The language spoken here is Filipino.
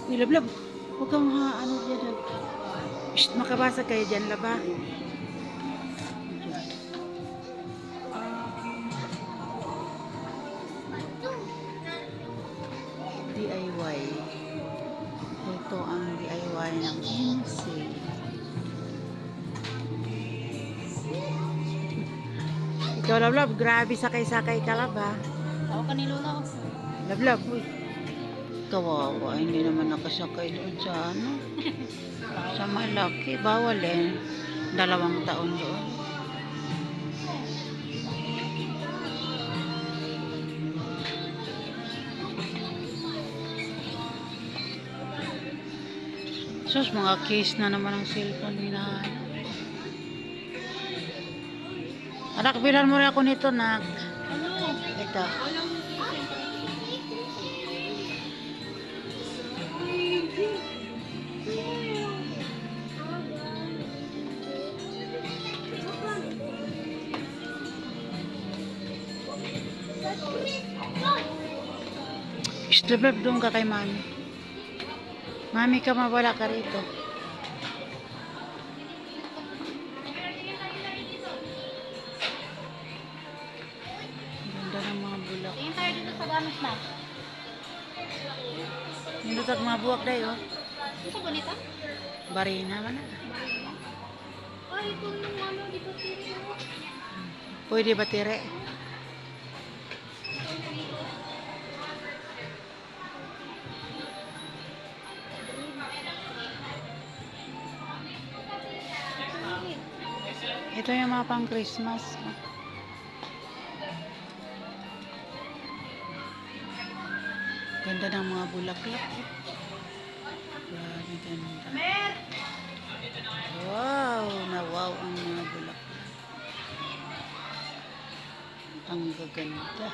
Uy, lablab. Huwag kang ano dyan. Shh, makabasa kayo dyan, laba. DIY. Ito ang DIY ng MC. Ikaw, lablab. Grabe sakay-sakay ka, laba. Ako kanilo na ako. Lablab, uy. Kawawa, hindi naman nakasakay doon sa ano. Sa malaki, bawal eh. 2 taon doon. Sus, mga case na naman ang cellphone hinahanap. Anak, bilan mo rin ako nito, nak. Ano? Ito. Walang Islablab doon ka kay mami. Mami ka, mawala ka rito. Ganda ng mga bulak. tingin tayo dito sa gamit na. Minutag mga buwak dayo. Gusto ko nito? Barina man na. Ay, ito yung ano, di ba tiro? Pwede ba tire? Ito yung mga pang Christmas. Ganda ng mga bulaklak. Grabe ganda. Wow! Na-wow ang mga bulaklak. Ang gaganda.